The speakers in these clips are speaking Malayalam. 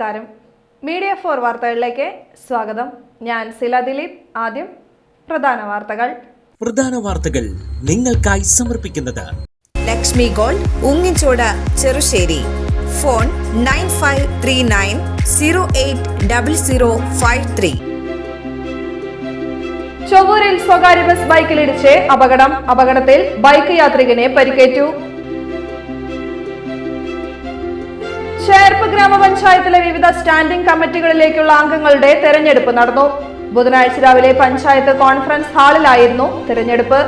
നമസ്കാരം. മീഡിയ 4 വാർത്തകളിലേക്ക് സ്വാഗതം. ഞാൻ സില ദിലീപ്. ആദ്യം പ്രധാന വാർത്തകൾ നിങ്ങൾക്കായി സമർപ്പിക്കുന്നത് ലക്ഷ്മി ഗോൾഡ്, ഉങ്ങിച്ചോട്, ചെറുശ്ശേരി. ഫോൺ 9539080053. ചൊവ്വൂരിൽ സ്വകാര്യ ബസ് ബൈക്കിലിടിച്ച് അപകടത്തിൽ ബൈക്ക് യാത്രികനെ പരിക്കേറ്റു. ചേർപ്പ് ഗ്രാമപഞ്ചായത്തിലെ വിവിധ സ്റ്റാൻഡിംഗ് കമ്മിറ്റികളിലേക്കുള്ള അംഗങ്ങളുടെ തെരഞ്ഞെടുപ്പ് നടന്നു. ബുധനാഴ്ച രാവിലെ പഞ്ചായത്ത് കോൺഫറൻസ് ഹാളിലായിരുന്നു തെരഞ്ഞെടുപ്പ്.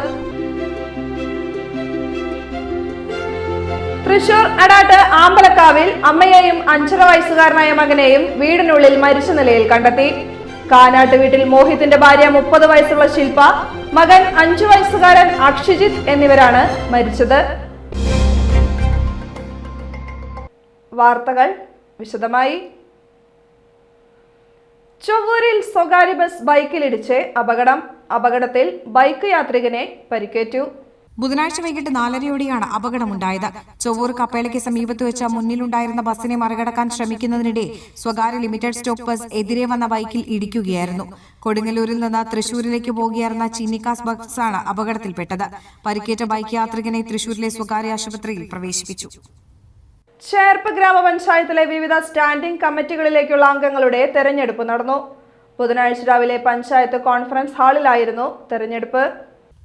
തൃശൂർ അടാട്ട് ആമ്പലക്കാവിൽ അമ്മയെയും 5.5 വയസ്സുകാരനായ മകനെയും വീടിനുള്ളിൽ മരിച്ച നിലയിൽ കണ്ടെത്തി. കാനാട്ട് വീട്ടിൽ മോഹിത്തിന്റെ ഭാര്യ 30 വയസ്സുള്ള ശില്പ, മകൻ 5 വയസ്സുകാരൻ അക്ഷിജിത്ത് എന്നിവരാണ് മരിച്ചത്. വാർത്തകൾ വിശദമായി. ചൊവ്വൂരിൽ സ്വകാര്യ ബസ് ബൈക്കിലിടിച്ച് അപകടത്തിൽ ബൈക്ക് യാത്രികനെ പരിക്കേറ്റു. ബുധനാഴ്ച വൈകിട്ട് 4:30യോടെയാണ് അപകടമുണ്ടായത്. ചൊവ്വൂർ കപ്പേളയ്ക്ക് സമീപത്ത് വെച്ച മുന്നിലുണ്ടായിരുന്ന ബസ്സിനെ മറികടക്കാൻ ശ്രമിക്കുന്നതിനിടെ സ്വകാര്യ ലിമിറ്റഡ് സ്റ്റോപ്പ് ബസ് എതിരെ വന്ന ബൈക്കിൽ ഇടിക്കുകയായിരുന്നു. കൊടുങ്ങല്ലൂരിൽ നിന്ന് തൃശൂരിലേക്ക് പോകുകയായിരുന്ന ചിന്നിക്കാസ് ബസ്സാണ് അപകടത്തിൽപ്പെട്ടത്. പരിക്കേറ്റ ബൈക്ക് യാത്രികനെ തൃശൂരിലെ സ്വകാര്യ ആശുപത്രിയിൽ പ്രവേശിപ്പിച്ചു. ചേർപ്പ് ഗ്രാമപഞ്ചായത്തിലെ വിവിധ സ്റ്റാൻഡിംഗ് കമ്മിറ്റികളിലേക്കുള്ള അംഗങ്ങളുടെ തെരഞ്ഞെടുപ്പ് നടന്നു. ബുധനാഴ്ച രാവിലെ പഞ്ചായത്ത് കോൺഫറൻസ് ഹാളിലായിരുന്നു തെരഞ്ഞെടുപ്പ്.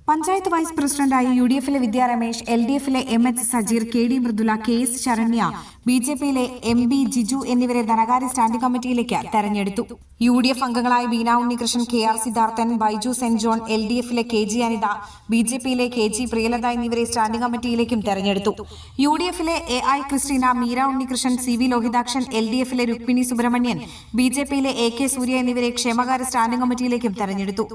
പഞ്ചായത്ത് വൈസ് പ്രസിഡന്റായി UDF-ലെ വിദ്യാ Ramesh, LDF-ലെ MH Sajeer, KD Mridula, KS Saranya, BJP-ലെ MB Jiju എന്നിവരെ ധനകാര്യ സ്റ്റാൻഡിംഗ് കമ്മിറ്റിയിലേക്ക് തെരഞ്ഞെടുത്തു. UDF അംഗങ്ങളായ ബീന ഉണ്ണികൃഷ്ണൻ, KR സിദ്ധാർത്ഥൻ, ബൈജു സെന്റ് ജോൺ, LDF-ലെ KG അനിത, BJP-ലെ KG പ്രിയലത എന്നിവരെ സ്റ്റാൻഡിംഗ് കമ്മിറ്റിയിലേക്കും തെരഞ്ഞെടുത്തു. UDF-ലെ AI Christina, Meera Unnikrishnan, CV Lohithakshan, LDF-ലെ രുക്മിണി സുബ്രഹ്മണ്യൻ, BJP-ലെ AK സൂര്യ എന്നിവരെ ക്ഷേമകാര്യ സ്റ്റാൻഡിംഗ് കമ്മിറ്റിയിലേക്കും തെരഞ്ഞെടുത്തു.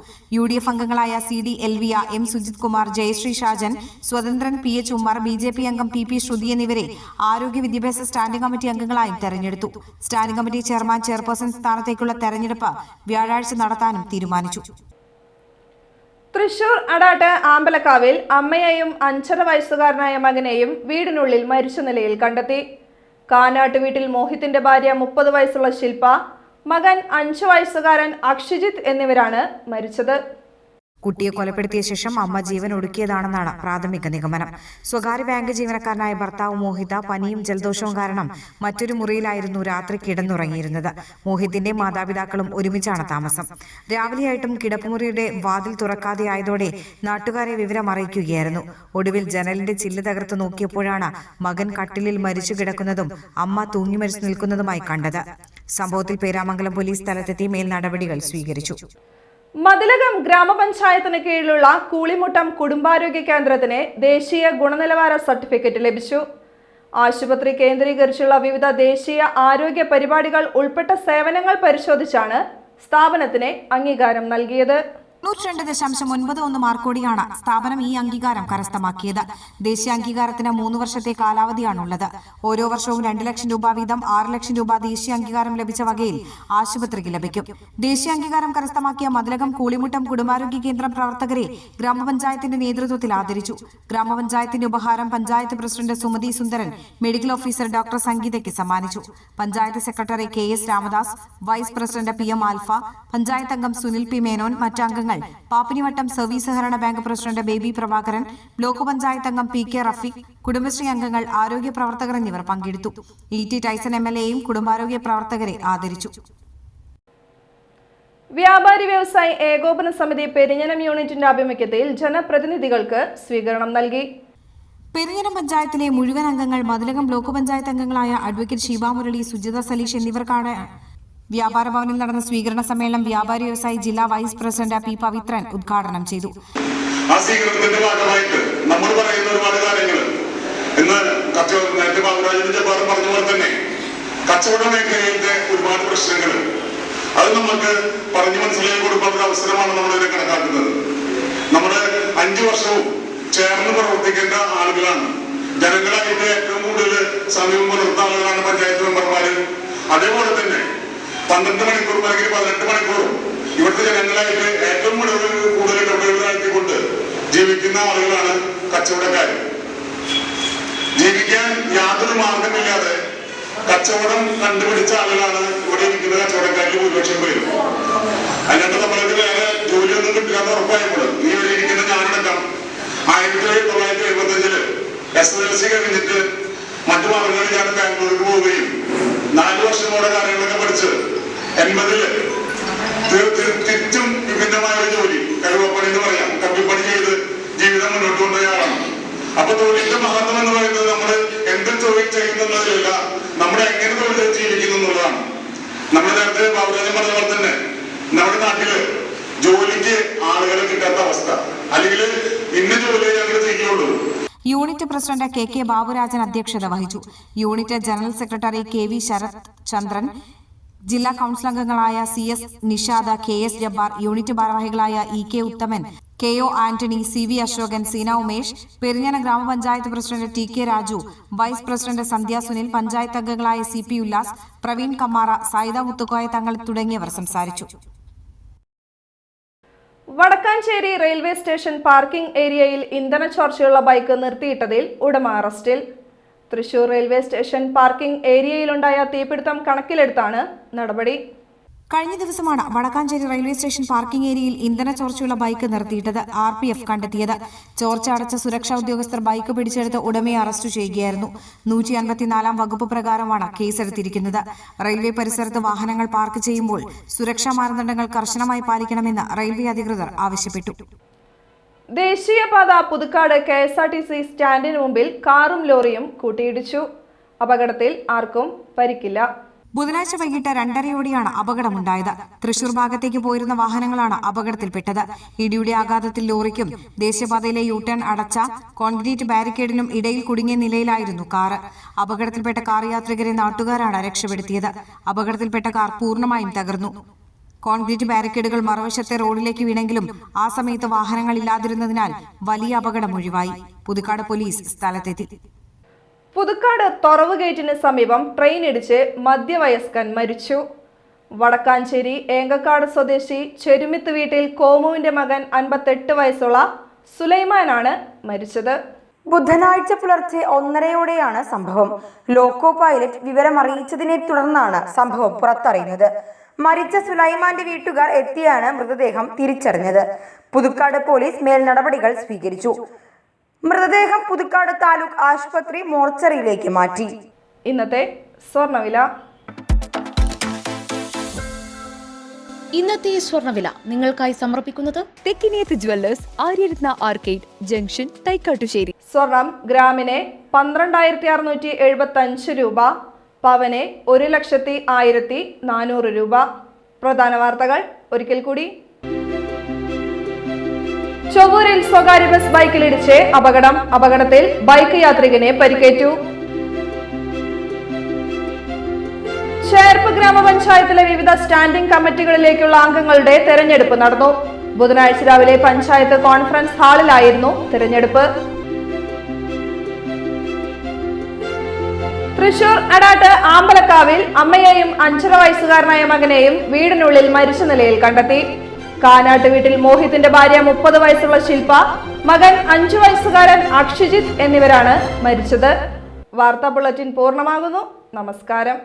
UDF അംഗങ്ങളായ CD എൽവിയ, M Sujith Kumar, Jayashree Shajan, സ്വതന്ത്രൻ, PH Ummer, BJP അംഗം PP ശ്രുതി എന്നിവരെ ആരോഗ്യ വിദ്യാഭ്യാസ സ്റ്റാൻഡിംഗ് കമ്മിറ്റി അംഗങ്ങളായും തെരഞ്ഞെടുത്തു. സ്റ്റാൻഡിംഗ് കമ്മിറ്റി ചെയർമാൻ, ചെയർപേഴ്സൺ സ്ഥാനത്തേക്കുള്ള തെരഞ്ഞെടുപ്പ് വ്യാഴാഴ്ച നടത്താനും തീരുമാനിച്ചു. തൃശൂർ അടാട്ട് ആമ്പലക്കാവിൽ അമ്മയെയും 5.5 വയസ്സുകാരനായ മകനെയും വീടിനുള്ളിൽ മരിച്ച നിലയിൽ കണ്ടെത്തി. കാനാട്ട് വീട്ടിൽ മോഹിത്തിന്റെ ഭാര്യ 30 വയസ്സുള്ള ശില്പ, മകൻ 5 വയസ്സുകാരൻ അക്ഷിജിത്ത് എന്നിവരാണ് മരിച്ചത്. കുട്ടിയെ കൊലപ്പെടുത്തിയ ശേഷം അമ്മ ജീവൻ ഒടുക്കിയതാണെന്നാണ് പ്രാഥമിക നിഗമനം. സ്വകാര്യ ബാങ്ക് ജീവനക്കാരനായ ഭർത്താവ് മോഹിത പനിയും ജലദോഷവും കാരണം മറ്റൊരു മുറിയിലായിരുന്നു രാത്രി കിടന്നുറങ്ങിയിരുന്നത്. മോഹിത്തിന്റെ മാതാപിതാക്കളും ഒരുമിച്ചാണ് താമസം. രാവിലെയായിട്ടും കിടപ്പുമുറിയുടെ വാതിൽ തുറക്കാതെയായതോടെ നാട്ടുകാരെ വിവരം അറിയിക്കുകയായിരുന്നു. ഒടുവിൽ ജനലിന്റെ ചില്ല് തകർത്ത് നോക്കിയപ്പോഴാണ് മകൻ കട്ടിലിൽ മരിച്ചു കിടക്കുന്നതും അമ്മ തൂങ്ങി മരിച്ചു നിൽക്കുന്നതുമായി കണ്ടത്. സംഭവത്തിൽ പേരാമംഗലം പോലീസ് സ്ഥലത്തെത്തി മേൽ നടപടികൾ സ്വീകരിച്ചു. മതിലകം ഗ്രാമപഞ്ചായത്തിന് കീഴിലുള്ള കൂളിമുട്ടം കുടുംബാരോഗ്യ കേന്ദ്രത്തിന് ദേശീയ ഗുണനിലവാര സർട്ടിഫിക്കറ്റ് ലഭിച്ചു. ആശുപത്രി കേന്ദ്രീകരിച്ചുള്ള വിവിധ ദേശീയ ആരോഗ്യ പരിപാടികൾ ഉൾപ്പെട്ട സേവനങ്ങൾ പരിശോധിച്ചാണ് സ്ഥാപനത്തിന് അംഗീകാരം നൽകിയത്. 92.91 മാർക്കോടെയാണ് സ്ഥാപനം ഈ അംഗീകാരം കരസ്ഥമാക്കിയത്. ദേശീയ അംഗീകാരത്തിന് 3 വർഷത്തെ കാലാവധിയാണുള്ളത്. ഓരോ വർഷവും 2 ലക്ഷം രൂപ വീതം 6 ലക്ഷം രൂപ ദേശീയ അംഗീകാരം ലഭിച്ച വകയിൽ ആശുപത്രിക്ക് ലഭിക്കും. ദേശീയ അംഗീകാരം കരസ്ഥമാക്കിയ മതിലകം കൂളിമുട്ടം കുടുംബാരോഗ്യ കേന്ദ്രം പ്രവർത്തകരെ ഗ്രാമപഞ്ചായത്തിന്റെ നേതൃത്വത്തിൽ ആദരിച്ചു. ഗ്രാമപഞ്ചായത്തിന്റെ ഉപഹാരം panchayat president Sumathi Sundaran medical officer doctor സംഗീതയ്ക്ക് സമ്മാനിച്ചു. Panchayat secretary KS Ramadas, vice president PM Alpha, panchayat അംഗം സുനിൽ P മേനോൻ, മറ്റംഗങ്ങൾ പാപ്പിനിവട്ടം സർവീസ് സഹകരണ bank president Baby Prabhakaran, block panchayat അംഗം PK റഫീഖ്, കുടുംബശ്രീ അംഗങ്ങൾ, ആരോഗ്യ പ്രവർത്തകർ എന്നിവർ പങ്കെടുത്തു. ET ടൈസൺ MLAയും കുടുംബാരോഗ്യ പ്രവർത്തകരെ ആദരിച്ചു. വ്യാപാരി വ്യവസായി ഏകോപന സമിതി പെരിഞ്ഞനം യൂണിറ്റിന്റെ ആഭിമുഖ്യത്തിൽ ജനപ്രതിനിധികൾക്ക് സ്വീകരണം നൽകി. പെരിഞ്ഞനം പഞ്ചായത്തിലെ മുഴുവൻ അംഗങ്ങൾ മതിലകം ബ്ലോക്ക് പഞ്ചായത്ത് അംഗങ്ങളായ അഡ്വക്കേറ്റ് ഷീബ മുരളി, സുജിത സലീഷ് എന്നിവർക്കാണ് വ്യാപാര ഭവനിൽ നടന്ന സ്വീകരണ സമ്മേളനം വ്യാപാരി വ്യവസായി ജില്ലാ വൈസ് പ്രസിഡന്റ് P പവിത്രൻ ഉദ്ഘാടനം ചെയ്തു. ആ സ്വീകരണത്തിന്റെ ഭാഗമായിട്ട് നമ്മൾ പറയുന്ന ഒരുപാട് കാര്യങ്ങൾ ഇന്ന് നേരത്തെ ബാബുരാജിന്റെ പറഞ്ഞ പോലെ തന്നെ കച്ചവട മേഖലയിലെ ഒരുപാട് പ്രശ്നങ്ങൾ അത് നമുക്ക് പറഞ്ഞു മനസ്സിലാക്കി കൊടുക്കാനുള്ള അവസരമാണ് നമ്മളിതിനെ കണക്കാക്കുന്നത്. നമ്മുടെ 5 വർഷവും ചേർന്ന് പ്രവർത്തിക്കേണ്ട ആളുകളാണ്. ജനങ്ങളായിട്ട് ഏറ്റവും കൂടുതൽ സമയം പുലർത്തുന്ന ആളുകളാണ് പഞ്ചായത്ത് മെമ്പർമാര്. അതേപോലെ തന്നെ 12 മണിക്കൂർ അല്ലെങ്കിൽ 18 മണിക്കൂറും ഇവിടുത്തെ ജനങ്ങളായിട്ട് ഏറ്റവും കൂടുതൽ ഇടപെടൽ നടത്തിക്കൊണ്ട് ജീവിക്കുന്ന ആളുകളാണ് കച്ചവടക്കാർ. ജീവിക്കാൻ യാതൊരു മാർഗമില്ലാതെ കച്ചവടം കണ്ടുപിടിച്ച ആളുകളാണ് ഇവിടെ ഇരിക്കുന്ന കച്ചവടക്കാരിൽ ഭൂരിപക്ഷം പേരും. അതിനകത്ത് നമ്മൾക്ക് വേറെ ജോലിയൊന്നും കിട്ടില്ലാന്ന് ഉറപ്പായപ്പോൾ ഈ ഇവിടെ ഇരിക്കുന്ന ഞാനടക്കം 1975 SSLC കഴിഞ്ഞിട്ട് മറ്റു മാർഗങ്ങളിൽ ഞാൻ ബാംഗ്ലൂർക്ക് പോവുകയും 4 വർഷമോടെ കാര്യങ്ങളൊക്കെ പഠിച്ച് 80 തിരിച്ചും വിഭിന്നമായ ഒരു ജോലി, കഴിവപ്പണി എന്ന് പറയാം, കമ്പിപ്പണി ചെയ്ത് ജീവിതം മുന്നോട്ട് കൊണ്ടുപോയ ആളാണ്. അപ്പൊ തൊഴിലിന്റെ മഹത്വം എന്ന് പറയുന്നത് നമ്മൾ എന്ത് തൊഴിൽ ചെയ്യുന്നതിലല്ല, നമ്മുടെ എങ്ങനെ തൊഴിൽ ജീവിക്കുന്നു എന്നുള്ളതാണ്. നമ്മൾ നേരത്തെ ബാബുരാജൻ പറഞ്ഞ പോലെ തന്നെ നമ്മുടെ നാട്ടില് ജോലിക്ക് ആളുകളെ കിട്ടാത്ത അവസ്ഥ, അല്ലെങ്കിൽ ഇന്ന ജോലിയെ ഞങ്ങൾ ചെയ്യുള്ളൂ. യൂണിറ്റ് പ്രസിഡന്റ് കെ ബാബുരാജൻ അധ്യക്ഷത വഹിച്ചു. Unit general secretary KV Sarath Chandran, ജില്ലാ കൌൺസിൽ അംഗങ്ങളായ CS Nishada, KS Jabbar, unit ഭാരവാഹികളായ EK Uthaman, KO Antony, CV Ashokan, Seena Umesh, Perinjanam ഗ്രാമപഞ്ചായത്ത് president TK Raju, vice president Sandhya Sunil, panchayat അംഗങ്ങളായ CP ഉല്ലാസ്, പ്രവീൺ കമ്മാറ, സായിദ മുത്തുക്കോയ തങ്ങൾ തുടങ്ങിയവർ സംസാരിച്ചു. വടക്കാഞ്ചേരി റെയിൽവേ സ്റ്റേഷൻ പാർക്കിംഗ് ഏരിയയിൽ ഇന്ധന ചോർച്ചയുള്ള ബൈക്ക് നിർത്തിയിട്ടതിൽ ഉടമ അറസ്റ്റിൽ. തൃശൂർ റെയിൽവേ സ്റ്റേഷൻ പാർക്കിംഗ് ഏരിയയിലുണ്ടായ തീപിടുത്തം കണക്കിലെടുത്താണ് നടപടി. കഴിഞ്ഞ ദിവസമാണ് വടക്കാഞ്ചേരി റെയിൽവേ സ്റ്റേഷൻ പാർക്കിംഗ് ഏരിയയിൽ ഇന്ധന ചോർച്ചയുള്ള ബൈക്ക് നിർത്തിയിട്ടത് RPF കണ്ടെത്തിയത്. ചോർച്ച അടച്ച സുരക്ഷാ ഉദ്യോഗസ്ഥർ ബൈക്ക് പിടിച്ചെടുത്ത് ഉടമയെ അറസ്റ്റ് ചെയ്യുകയായിരുന്നു. 154 വകുപ്പ് പ്രകാരമാണ് കേസെടുത്തിരിക്കുന്നത്. റെയിൽവേ പരിസരത്ത് വാഹനങ്ങൾ പാർക്ക് ചെയ്യുമ്പോൾ സുരക്ഷാ മാനദണ്ഡങ്ങൾ കർശനമായി പാലിക്കണമെന്ന് റെയിൽവേ അധികൃതർ ആവശ്യപ്പെട്ടു. ദേശീയപാത പുതുക്കാട് KSRTC സ്റ്റാൻഡിന് മുമ്പിൽ കാറും ലോറിയും കൂട്ടിയിടിച്ചു. അപകടത്തിൽ ആർക്കും പരിക്കില്ല. ബുധനാഴ്ച വൈകിട്ട് 2:30യോടെയാണ് അപകടമുണ്ടായത്. തൃശൂർ ഭാഗത്തേക്ക് പോയിരുന്ന വാഹനങ്ങളാണ് അപകടത്തിൽപ്പെട്ടത്. ഇടിയുടെ ആഘാതത്തിൽ ലോറിക്കും ദേശീയപാതയിലെ യൂടേൺ അടച്ച കോൺക്രീറ്റ് ബാരിക്കേഡിനും ഇടയിൽ കുടുങ്ങിയ നിലയിലായിരുന്നു കാർ. അപകടത്തിൽപ്പെട്ട കാർ യാത്രികരെ നാട്ടുകാരാണ് രക്ഷപ്പെടുത്തിയത്. അപകടത്തിൽപ്പെട്ട കാർ പൂർണ്ണമായും തകർന്നു. കോൺക്രീറ്റ് ബാരിക്കേഡുകൾ മറുവശത്തെ റോഡിലേക്ക് വീണെങ്കിലും ആ സമയത്ത് വാഹനങ്ങൾ ഇല്ലാതിരുന്നതിനാൽ വലിയ അപകടം ഒഴിവായി. പുതുക്കാട് പോലീസ് സ്ഥലത്തെത്തി. പുതുക്കാട് തൊറവ് ഗേറ്റിന് സമീപം ട്രെയിൻ ഇടിച്ച് മധ്യവയസ്കൻ മരിച്ചു. വടക്കാഞ്ചേരി ഏങ്കക്കാട് സ്വദേശി ചെരുമിത്ത് വീട്ടിൽ കോമുവിന്റെ മകൻ 58 വയസ്സുള്ള സുലൈമാനാണ് മരിച്ചത്. ബുധനാഴ്ച പുലർച്ചെ 1:30യോടെയാണ് സംഭവം. ലോക്കോ പൈലറ്റ് വിവരമറിയിച്ചതിനെ തുടർന്നാണ് സംഭവം പുറത്തറിയുന്നത്. മരിച്ച സുലൈമാന്റെ വീട്ടുകാർ എത്തിയാണ് മൃതദേഹം തിരിച്ചറിഞ്ഞത്. പുതുക്കാട് പോലീസ് മേൽ നടപടികൾ സ്വീകരിച്ചു. മൃതദേഹം പുതുക്കാട് താലൂക്ക് ആശുപത്രി മോർച്ചറിയിലേക്ക് മാറ്റി. ഇന്നത്തെ സ്വർണ്ണവില. ഇന്നത്തെ സ്വർണ്ണവില നിങ്ങൾക്കായി സമർപ്പിക്കുന്നത് Thekkiniyath jewellers, Aryaratna arcade junction, Thaikkattussery. സ്വർണം ഗ്രാമിന് 12,675 രൂപ, പവന് 1,01,400 രൂപ. പ്രധാന വാർത്തകൾ ഒരിക്കൽ കൂടി. ചൊവ്വൂരിൽ സ്വകാര്യ ബസ് ബൈക്കിലിടിച്ച് അപകടം. അപകടത്തിൽ ബൈക്ക് യാത്രികന് പരിക്കേറ്റു. ചേർപ്പ് ഗ്രാമപഞ്ചായത്തിലെ വിവിധ സ്റ്റാൻഡിംഗ് കമ്മിറ്റികളിലേക്കുള്ള അംഗങ്ങളുടെ തെരഞ്ഞെടുപ്പ് നടന്നു. ബുധനാഴ്ച രാവിലെ പഞ്ചായത്ത് കോൺഫറൻസ് ഹാളിലായിരുന്നു തെരഞ്ഞെടുപ്പ്. തൃശൂർ അടാട്ട് ആമ്പലക്കാവിൽ അമ്മയെയും 5.5 വയസ്സുകാരനായ മകനെയും വീടിനുള്ളിൽ മരിച്ച നിലയിൽ കണ്ടെത്തി. കാനാട്ട് വീട്ടിൽ മോഹിത്തിന്റെ ഭാര്യ 30 വയസ്സുള്ള ശില്പ, മകൻ 5 വയസ്സുകാരൻ അക്ഷിജിത്ത് എന്നിവരാണ് മരിച്ചത്. വാർത്താ ബുള്ളറ്റിൻ പൂർണ്ണമാകുന്നു. നമസ്കാരം.